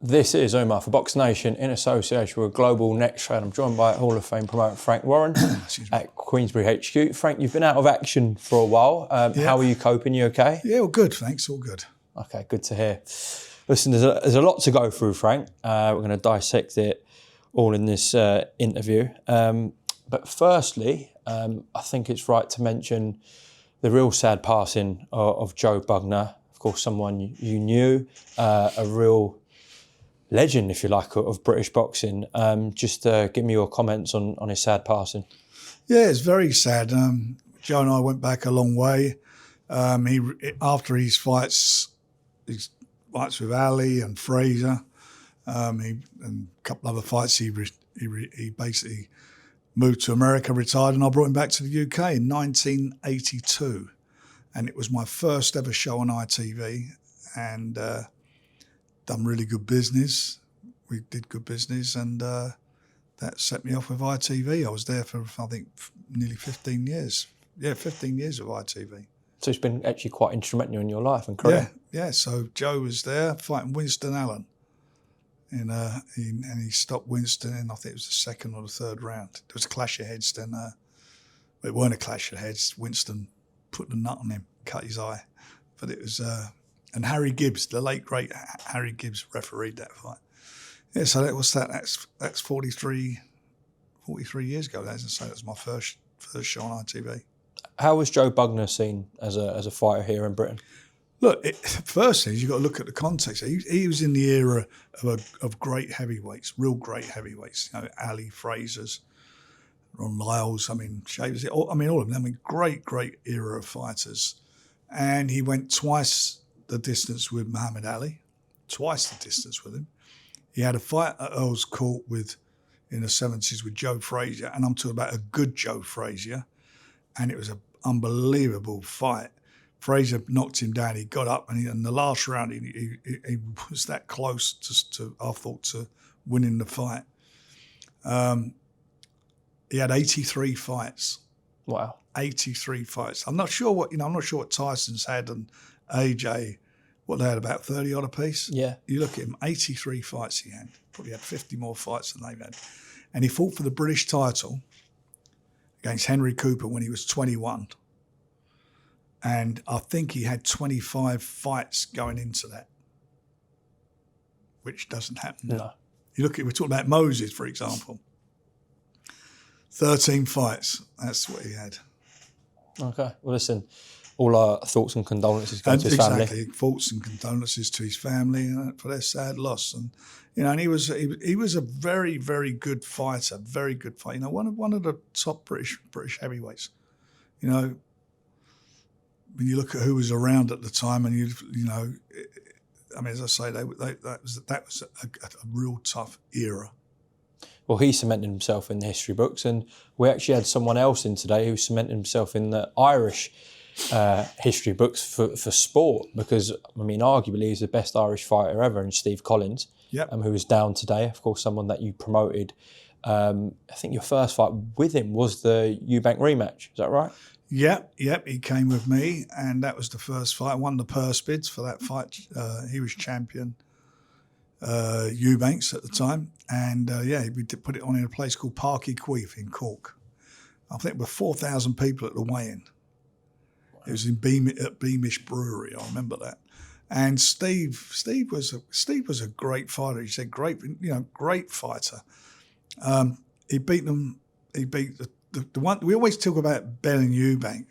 This is Umar for BoxNation in association with Global Next Trade. I'm joined by Hall of Fame promoter Frank Warren at Queensberry HQ. Frank, you've been out of action for a while. How are you coping? You okay? Yeah, all good, thanks. All good. Okay, good to hear. Listen, there's a lot to go through, Frank. We're going to dissect it all in this interview. But firstly, I think it's right to mention the real sad passing of Joe Bugner. Of course, someone you knew, a real legend, if you like, of British boxing. Just give me your comments on his sad passing. Yeah, it's very sad. Joe and I went back a long way. After his fights with Ali and Fraser, and a couple other fights, he basically moved to America, retired, and I brought him back to the UK in 1982. And it was my first ever show on ITV, and done really good business. We did good business, and that set me off with ITV. I was there for, I think, nearly 15 years. Yeah, 15 years of ITV. So it's been actually quite instrumental in your life and career. Yeah. So Joe was there fighting Winston Allen, and he stopped Winston in, I think it was the second or the third round. There was a clash of heads then. It weren't a clash of heads. Winston put the nut on him, cut his eye. But it was... and Harry Gibbs, the late great Harry Gibbs, refereed that fight. Yeah, so that's 43 years ago. So that was my first show on ITV. How was Joe Bugner seen as a fighter here in Britain? Look, first thing is you've got to look at the context. He was in the era of great heavyweights, real great heavyweights. You know, Ali, Fraser's, Ron Lyles. I mean, Shavers. All of them. I mean, great era of fighters. And he went twice the distance with Muhammad Ali, twice the distance with him. He had a fight at Earl's Court in the 70s with Joe Frazier, and I'm talking about a good Joe Frazier, and it was an unbelievable fight. Frazier knocked him down, he got up, and in the last round, he was that close to I thought, to winning the fight. He had 83 fights. Wow. 83 fights. I'm not sure what Tyson's had, and AJ, what they had, about 30 odd apiece. Yeah. You look at him, 83 fights he had. Probably had 50 more fights than they've had. And he fought for the British title against Henry Cooper when he was 21. And I think he had 25 fights going into that, which doesn't happen. No. You look at, we're talking about Moses, for example. 13 fights, that's what he had. Okay. Well, listen, all our thoughts and condolences go to his family. Exactly, thoughts and condolences to his family for their sad loss. And and he was a very, very good fighter, very good fighter. One of the top British heavyweights. When you look at who was around at the time, and as I say, that was a real tough era. Well, he cemented himself in the history books, and we actually had someone else in today who cemented himself in the Irish history books for sport, because, arguably he's the best Irish fighter ever, and Steve Collins, who was down today, of course, someone that you promoted. I think your first fight with him was the Eubank rematch, is that right? Yep, he came with me, and that was the first fight. I won the purse bids for that fight. He was champion. Eubanks at the time, and we did put it on in a place called Park y Queef in Cork. I think there were 4,000 people at the weigh-in. It was at Beamish Brewery. I remember that. And Steve was a great fighter. He said great fighter. He beat them. He beat the one we always talk about, Bell and Eubank.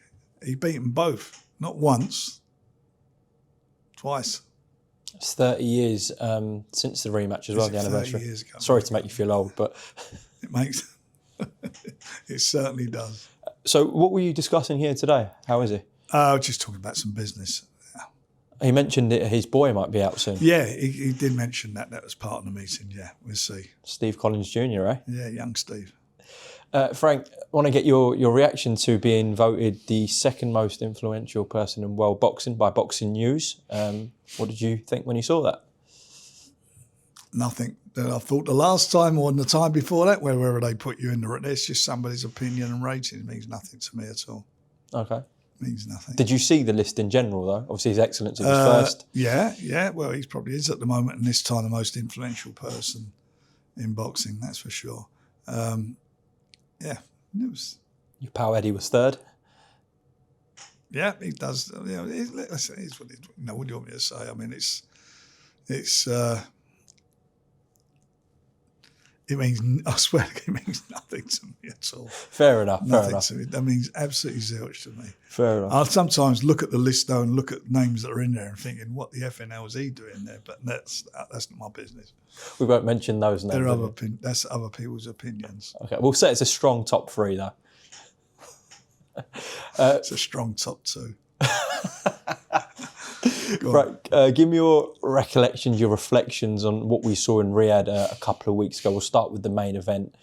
He beat them both, not once, twice. It's 30 years since the rematch as well, the anniversary. 30 years ago. Sorry to make you feel old, but... It certainly does. So what were you discussing here today? How is he? I was just talking about some business. He mentioned that his boy might be out soon. Yeah, he did mention that. That was part of the meeting, yeah. We'll see. Steve Collins Jr., eh? Yeah, young Steve. Frank, I want to get your reaction to being voted the second most influential person in world boxing by Boxing News. What did you think when you saw that? Nothing. I thought the last time or the time before that, wherever they put you in it's just somebody's opinion and rating. It means nothing to me at all. Okay. Means nothing. Did you see the list in general, though? Obviously, His Excellency was first. Yeah. Well, he probably is at the moment, and this time the most influential person in boxing, that's for sure. It was. Your pal Eddie was third. Yeah, he does. You know, it's what what do you want me to say? I mean, it's. It means, I swear, it means nothing to me at all. Fair enough. Nothing to me. That means absolutely zilch to me. Fair enough. I'll sometimes look at the list though and look at names that are in there and thinking, what the FNL is he doing there? But that's not my business. We won't mention those names. That's other people's opinions. Okay, we'll say it's a strong top three, though. It's a strong top two. Right, give me your recollections, your reflections on what we saw in Riyadh a couple of weeks ago. We'll start with the main event.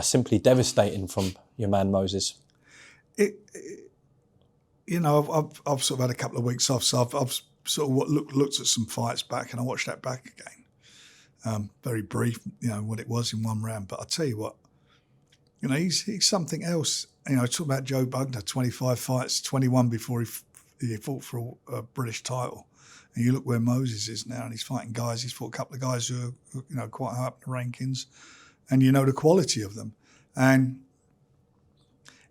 Simply devastating from your man Moses. I've sort of had a couple of weeks off, so I've sort of looked at some fights back, and I watched that back again. Very brief, what it was in one round. But I tell you what, he's something else. Talk about Joe Bugner, 25 fights, 21 before he fought for a British title. And you look where Moses is now, and he's fighting guys. He's fought a couple of guys who are quite high up in the rankings, and the quality of them. And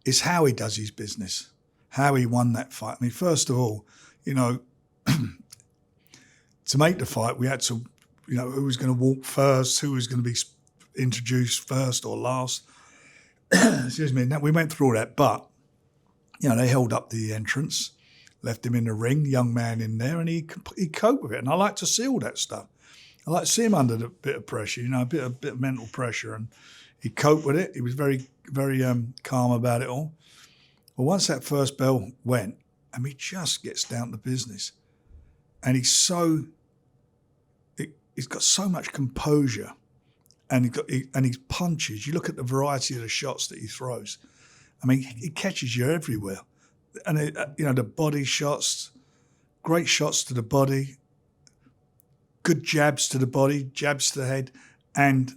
it's how he does his business, how he won that fight. I mean, first of all, to make the fight, we had to, who was going to walk first, who was going to be introduced first or last. Excuse me. We went through all that, but they held up the entrance, left him in the ring, young man in there, and he coped with it. And I like to see all that stuff. I like to see him under a bit of pressure, a bit of mental pressure, and he coped with it. He was very, very calm about it all. Well, once that first bell went, he just gets down to business, and he's got so much composure, and his punches. You look at the variety of the shots that he throws. I mean, he catches you everywhere. And the body shots, great shots to the body, good jabs to the body, jabs to the head, and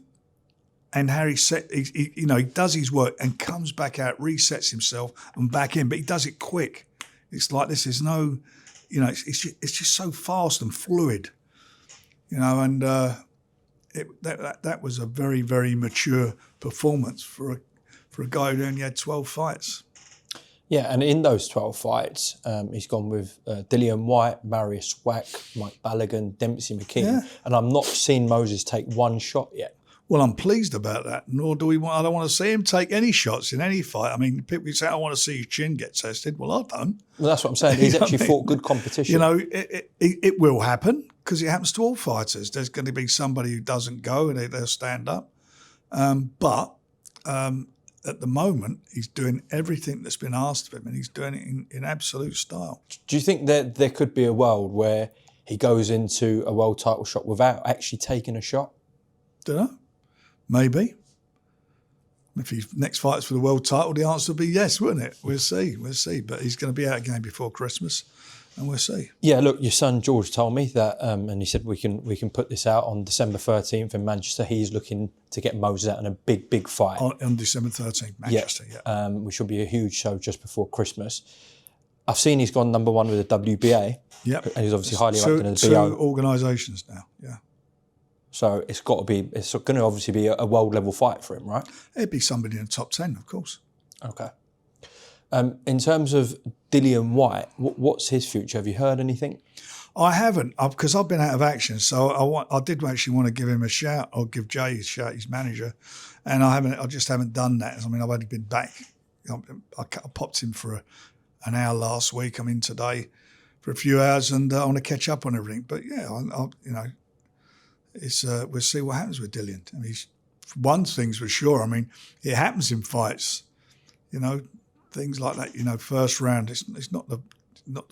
Harry he does his work and comes back out, resets himself and back in, but he does it quick. It's like this is no, it's just so fast and fluid, and that was a very, very mature performance for a guy who only had 12 fights. Yeah, and in those 12 fights, he's gone with Dillian, Whyte, Marius Wack, Mike Balogun, Dempsey McKean, and I'm not seeing Moses take one shot yet. Well, I'm pleased about that. Nor do I don't want to see him take any shots in any fight. I mean, people say, I want to see your chin get tested. Well, I don't. Well, that's what I'm saying. He's actually fought good competition. It will happen because it happens to all fighters. There's going to be somebody who doesn't go and they'll stand up. But at the moment, he's doing everything that's been asked of him, and he's doing it in absolute style. Do you think that there could be a world where he goes into a world title shot without actually taking a shot? Don't know. Maybe. If his next fight's for the world title, the answer will be yes, wouldn't it? We'll see. But he's going to be out again before Christmas, and we'll see. Yeah, look, your son George told me that, and he said we can put this out on December 13th in Manchester. He's looking to get Moses out in a big fight. On December 13th, Manchester, yeah. Which will be a huge show just before Christmas. I've seen he's gone number one with the WBA. Yep. And he's obviously highly ranked in the BO. Two organisations now, yeah. So it's going to obviously be a world level fight for him, right? It'd be somebody in the top 10, of course. Okay. In terms of Dillian Whyte, what's his future? Have you heard anything? I haven't, because I've been out of action. So I did actually want to give him a shout, or give Jay a shout, his manager, and I just haven't done that. I mean, I've only been back. I popped in for an hour last week. I'm in today for a few hours, and I want to catch up on everything. But yeah, we'll see what happens with Dillian. I mean, one thing's for sure. I mean, it happens in fights, things like that. First round, it's not the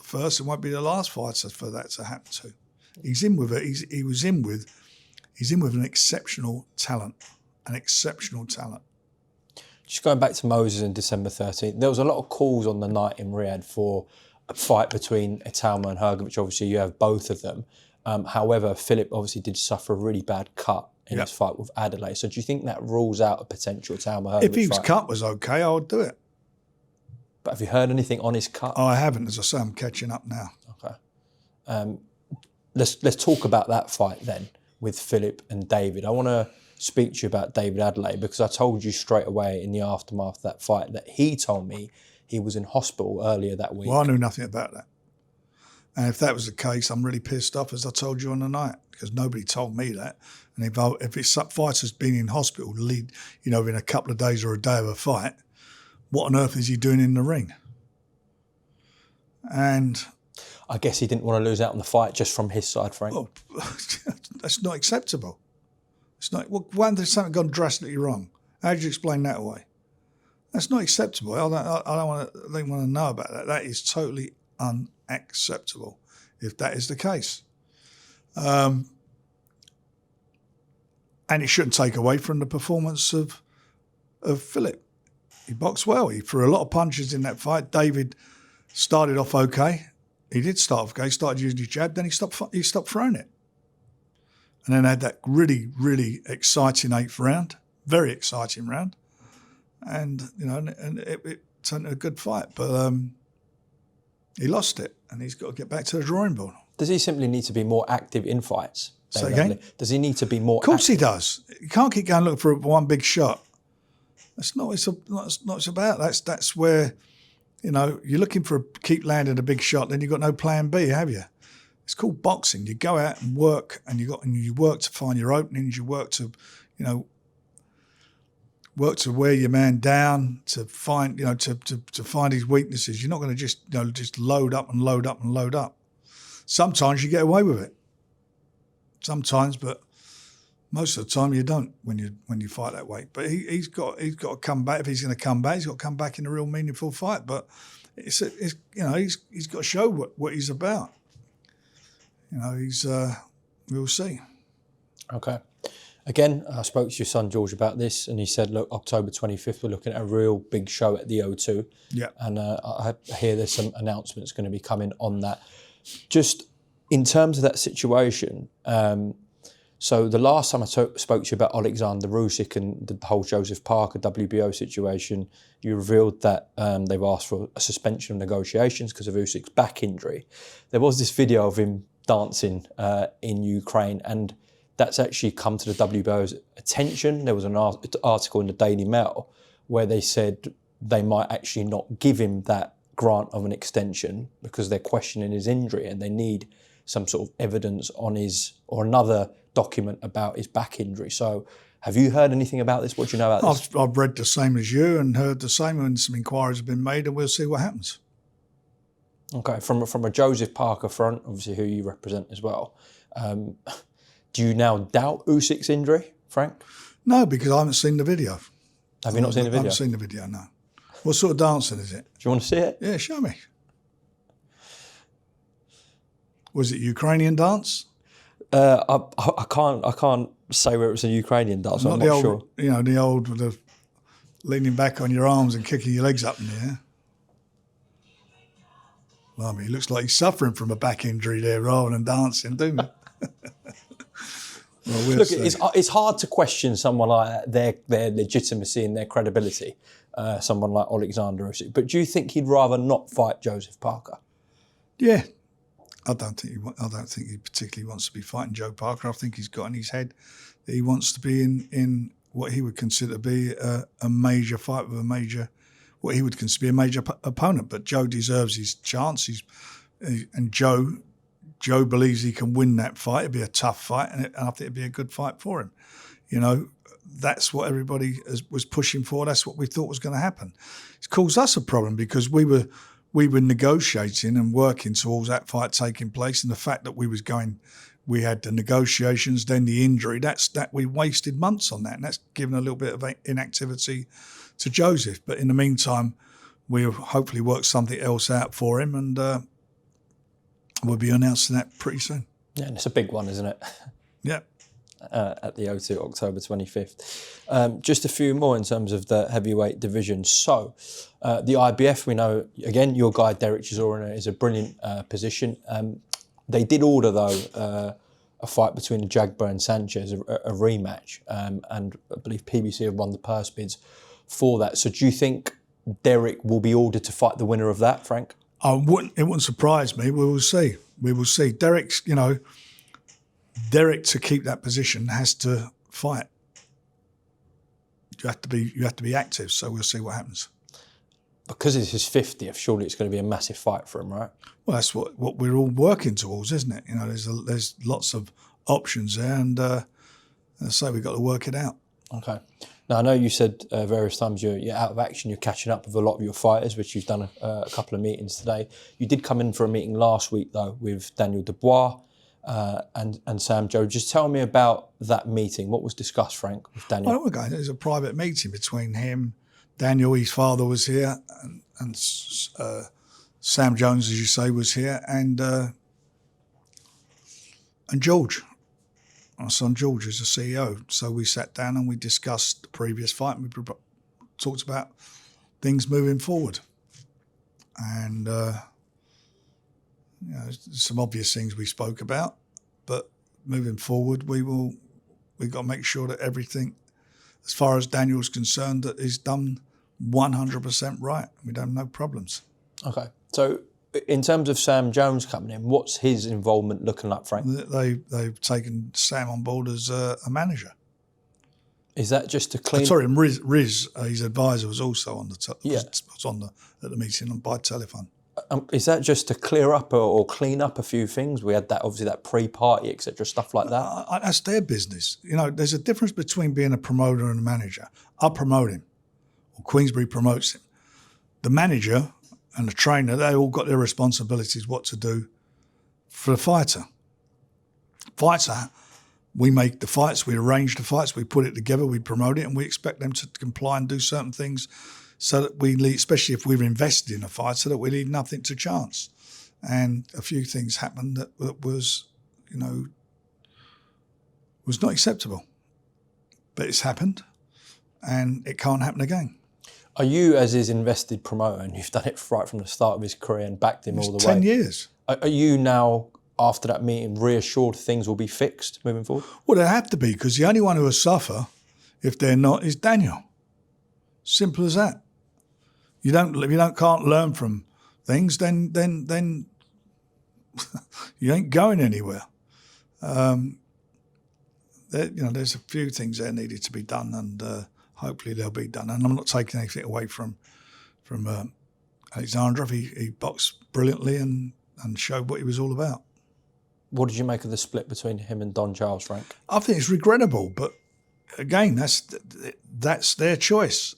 first. It won't be the last fight for that to happen to. He's in with it. He's in with an exceptional talent. Just going back to Moses in December 13th, there was a lot of calls on the night in Riyadh for a fight between Itauma and Hrgovic. Obviously, you have both of them. However, Philip obviously did suffer a really bad cut in his fight with Adeleye. So do you think that rules out a potential Itauma-Hrgovic fight? If his cut was okay, I would do it. But have you heard anything on his cut? I haven't. As I say, I'm catching up now. Okay. Let's talk about that fight then with Philip and David. I want to speak to you about David Adeleye because I told you straight away in the aftermath of that fight that he told me he was in hospital earlier that week. Well, I knew nothing about that. And if that was the case, I'm really pissed off, as I told you on the night, because nobody told me that. And if it's fighter's been in hospital, in a couple of days or a day of a fight, what on earth is he doing in the ring? And I guess he didn't want to lose out on the fight just from his side, Frank. Well, that's not acceptable. It's not. Well, when there's something gone drastically wrong, how do you explain that away? That's not acceptable. I don't want to know about that. That is totally unacceptable if that is the case. And it shouldn't take away from the performance of Philip. He boxed well. He threw a lot of punches in that fight. David started off okay. He did start off okay. He started using his jab. Then he stopped throwing it. And then had that really, really exciting 8th round. Very exciting round. And, it turned into a good fight. But he lost it. And he's got to get back to the drawing board. Does he simply need to be more active in fights? Say again? Does he need to be more active? Of course he does. You can't keep going looking for one big shot. That's not what it's about. That's where, you're looking for keep landing a big shot, then you've got no plan B, have you? It's called boxing. You go out and work, and you work to find your openings. You work to, wear your man down to find, to find his weaknesses. You're not going to just load up and load up and load up. Sometimes you get away with it. Sometimes, but most of the time you don't when you fight that way. But he's got to come back. If he's going to come back, he's got to come back in a real meaningful fight. But he's got to show what he's about. We'll see. Okay. Again, I spoke to your son George about this, and he said, "Look, October 25th, we're looking at a real big show at the O2." Yeah. And I hear there's some announcements going to be coming on that. Just in terms of that situation. So the last time I spoke to you about Oleksandr Usyk and the whole Joseph Parker WBO situation, you revealed that they've asked for a suspension of negotiations because of Usyk's back injury. There was this video of him dancing in Ukraine, and that's actually come to the WBO's attention. There was an article in the Daily Mail where they said they might actually not give him that grant of an extension because they're questioning his injury and they need some sort of evidence on or another document about his back injury. So have you heard anything about this? What do you know about this? I've read the same as you and heard the same, and some inquiries have been made, and we'll see what happens. Okay, from a Joseph Parker front, obviously who you represent as well, do you now doubt Usyk's injury, Frank? No, because I haven't seen the video. Have you not seen the video? I haven't seen the video, no. What sort of dancing is it? Do you want to see it? Yeah, show me. Was it Ukrainian dance? I can't say whether it's a Ukrainian dance. I'm not sure. The old with the leaning back on your arms and kicking your legs up in the air. Well, he looks like he's suffering from a back injury there rather than dancing, doesn't he? Well, look, it's hard to question someone like that, their legitimacy and their credibility. Someone like Oleksandr Usyk. But do you think he'd rather not fight Joseph Parker? Yeah. I don't think he particularly wants to be fighting Joe Parker. I think he's got in his head that he wants to be in what he would consider to be a major fight with what he would consider to be a major opponent. But Joe deserves his chance. And Joe believes he can win that fight. It'd be a tough fight, and I think it'd be a good fight for him. That's what everybody was pushing for. That's what we thought was going to happen. It's caused us a problem because we were negotiating and working towards that fight taking place, and the fact that we had the negotiations, then the injury, that we wasted months on that, and that's given a little bit of inactivity to Joseph. But in the meantime, we'll hopefully work something else out for him, and we'll be announcing that pretty soon. Yeah, and it's a big one, isn't it? Yeah. At the O2, October 25th. Just a few more in terms of the heavyweight division. So, the IBF, we know, again, your guy, Derek Chisora, is a brilliant position. They did order, though, a fight between Jagba and Sanchez, a rematch, and I believe PBC have won the purse bids for that. So do you think Derek will be ordered to fight the winner of that, Frank? It wouldn't surprise me. We will see. We will see. Derek to keep that position has to fight. You have to be active. So we'll see what happens. Because it's his 50th, surely it's going to be a massive fight for him, right? Well, that's what we're all working towards, isn't it? There's lots of options there, and so we've got to work it out. Okay. Now, I know you said various times you're out of action, you're catching up with a lot of your fighters, which you've done a couple of meetings today. You did come in for a meeting last week, though, with Dubois and Sam Joe. Just tell me about that meeting. What was discussed, Frank, with Daniel? Well, it was a private meeting between him, Daniel, his father was here, and Sam Jones, as you say, was here, and George. My son George is the CEO. So we sat down and we discussed the previous fight, and we talked about things moving forward. And some obvious things we spoke about, but moving forward, we've got to make sure that everything, as far as Daniel's concerned, that is done 100% right. We don't have no problems. Okay. So in terms of Sam Jones coming in, what's his involvement looking like, Frank? They've taken Sam on board as a manager. Is that just to clean? Sorry, and Riz, his advisor, was also on at the meeting by telephone. Is that just to clear up or clean up a few things? We had that pre-party, etc., stuff like that. That's their business. There's a difference between being a promoter and a manager. I promote him, or Queensberry promotes him. The manager and the trainer, they all got their responsibilities, what to do for the fighter. Fighter, we make the fights, we arrange the fights, we put it together, we promote it, and we expect them to comply and do certain things so that we leave, especially if we've invested in a fight, so that we leave nothing to chance. And a few things happened that was not acceptable. But it's happened, and it can't happen again. Are you, as his invested promoter, and you've done it right from the start of his career and backed him all the way? 10 years. Are you now, after that meeting, reassured things will be fixed moving forward? Well, they have to be, because the only one who will suffer if they're not is Daniel. Simple as that. If you can't learn from things, then you ain't going anywhere. There's a few things that needed to be done, and hopefully they'll be done. And I'm not taking anything away from Alexandrov. He boxed brilliantly and showed what he was all about. What did you make of the split between him and Don Charles, Frank? I think it's regrettable, but again, that's their choice.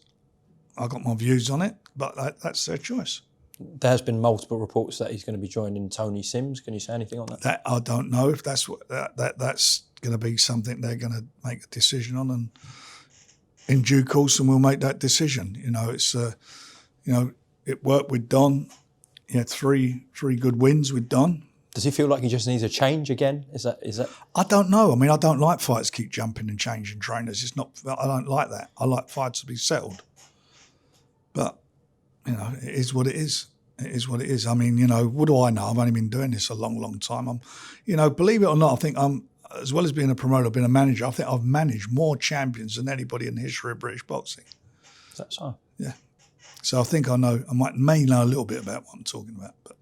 I've got my views on it, but that's their choice. There has been multiple reports that he's going to be joining Tony Sims. Can you say anything on that? That I don't know if that's what that's going to be something they're going to make a decision on, and in due course, and we'll make that decision. It worked with Don. He had three good wins with Don. Does he feel like he just needs a change again? Is that? I don't know. I mean, I don't like fights keep jumping and changing trainers. It's not. I don't like that. I like fights to be settled. But it is what it is. It is what it is. I mean, what do I know? I've only been doing this a long, long time. Believe it or not, I think I'm, as well as being a promoter, being a manager, I think I've managed more champions than anybody in the history of British boxing. Is that so? Yeah. So I think I may know a little bit about what I'm talking about, but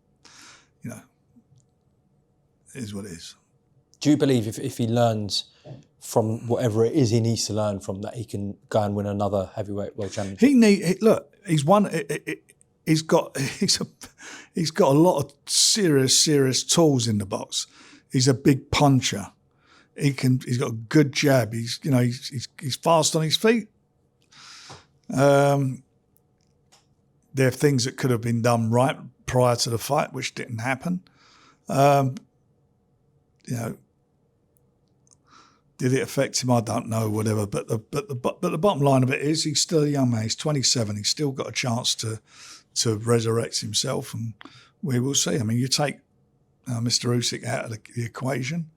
it is what it is. Do you believe if he learns from whatever it is he needs to learn from, that he can go and win another heavyweight world championship? He's won. He's got a lot of serious tools in the box. He's a big puncher. He's got a good jab. He's fast on his feet. There are things that could have been done right prior to the fight, which didn't happen. Did it affect him? I don't know, whatever. But the bottom line of it is, he's still a young man. He's 27. He's still got a chance to resurrect himself, and we will see. I mean, you take Mr. Usyk out of the equation,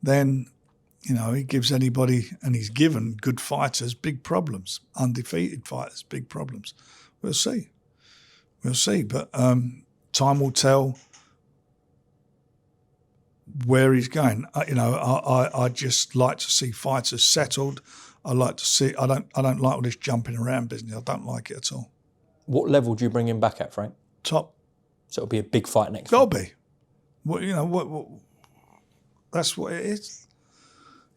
then he gives anybody, and he's given good fighters big problems, undefeated fighters big problems. We'll see. But time will tell where he's going. I just like to see fighters settled. I like to see. I don't like all this jumping around business. I don't like it at all. What level do you bring him back at, Frank? Top. So it'll be a big fight next Got time. to be. What, you know, what, that's what it is.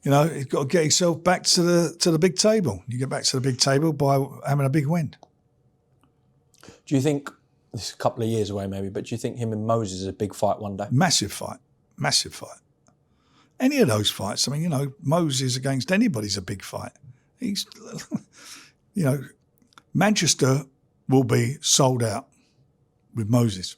You know, you've got to get yourself back to the big table. You get back to the big table by having a big win. Do you think, this is a couple of years away maybe, but do you think him and Moses is a big fight one day? Massive fight. Massive fight. Any of those fights, I mean, you know, Moses against anybody's a big fight. He's, you know, Manchester will be sold out with Moses.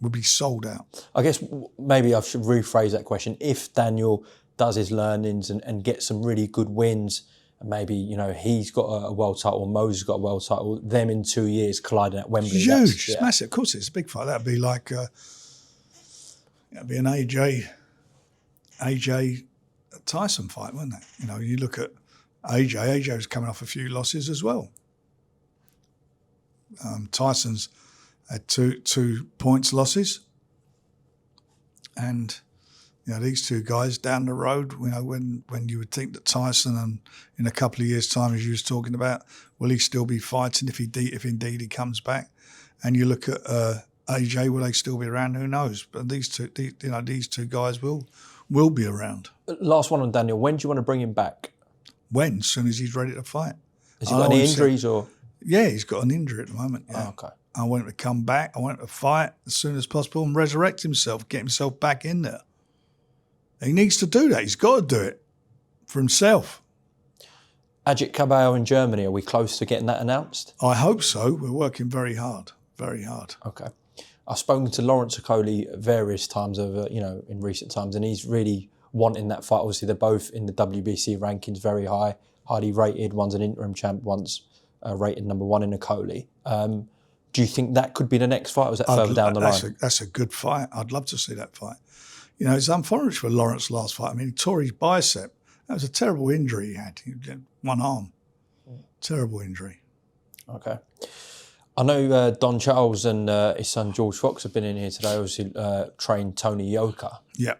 Will be sold out. I guess maybe I should rephrase that question. If Daniel does his learnings and gets some really good wins, and maybe, you know, he's got a world title, Moses got a world title, them in 2 years colliding at Wembley. Huge, it's massive. Of course, it's a big fight. That'd be like, that'd be an AJ Tyson fight, wouldn't it? You know, you look at AJ was coming off a few losses as well. Tyson's had two points losses, and you know, these two guys down the road, you know, when you would think that Tyson, and in a couple of years' time, as you was talking about, will he still be fighting if indeed he comes back? And you look at AJ, will they still be around? Who knows? But these two guys will be around. Last one on Daniel. When do you want to bring him back? When? As soon as he's ready to fight. Has he got any injuries or? Yeah, he's got an injury at the moment. Yeah. Oh, okay. I want him to come back. I want him to fight as soon as possible and resurrect himself, get himself back in there. He needs to do that. He's got to do it for himself. Agit Kabayel in Germany, are we close to getting that announced? I hope so. We're working very hard, very hard. Okay. I've spoken to Lawrence Okoli various times over, you know, in recent times, and he's really wanting that fight. Obviously, they're both in the WBC rankings, very high, highly rated. One's an interim champ, one's rated number one in Okoli. Do you think that could be the next fight, or is that further down the line? That's a good fight. I'd love to see that fight. You know, it's unfortunate for Lawrence's last fight. I mean, he tore his bicep. That was a terrible injury he had. He had one arm. Terrible injury. Okay. I know Don Charles and his son George Fox have been in here today, obviously trained Tony Yoka. Yeah.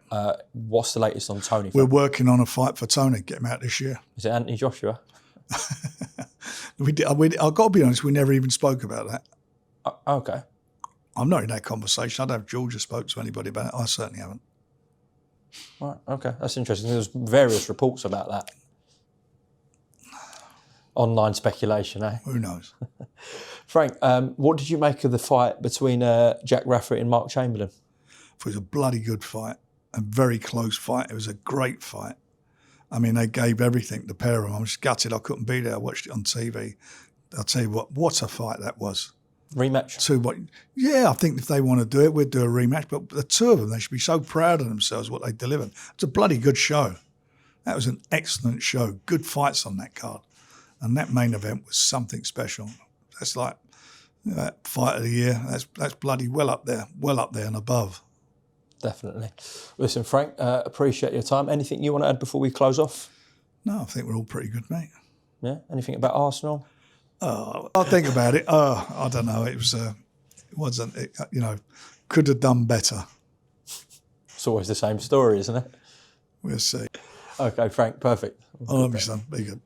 What's the latest on Tony? We're working on a fight for Tony, get him out this year. Is it Anthony Joshua? I've got to be honest, we never even spoke about that. Okay. I'm not in that conversation. I don't know if Georgia spoke to anybody about it. I certainly haven't. Right, okay. That's interesting. There's various reports about that. Online speculation, eh? Who knows? Frank, what did you make of the fight between Jack Rafferty and Mark Chamberlain? It was a bloody good fight, a very close fight. It was a great fight. I mean, they gave everything, the pair of them. I'm just gutted I couldn't be there. I watched it on TV. I'll tell you what a fight that was. Rematch? Yeah, I think if they want to do it, we'd do a rematch. But the two of them, they should be so proud of themselves, what they delivered. It's a bloody good show. That was an excellent show. Good fights on that card. And that main event was something special. That's like that fight of the year. That's bloody well up there and above. Definitely. Listen, Frank, appreciate your time. Anything you want to add before we close off? No, I think we're all pretty good, mate. Yeah? Anything about Arsenal? I'll think about it. I don't know. It wasn't, you know, could have done better. It's always the same story, isn't it? We'll see. Okay, Frank, perfect. I love you, son. Be good.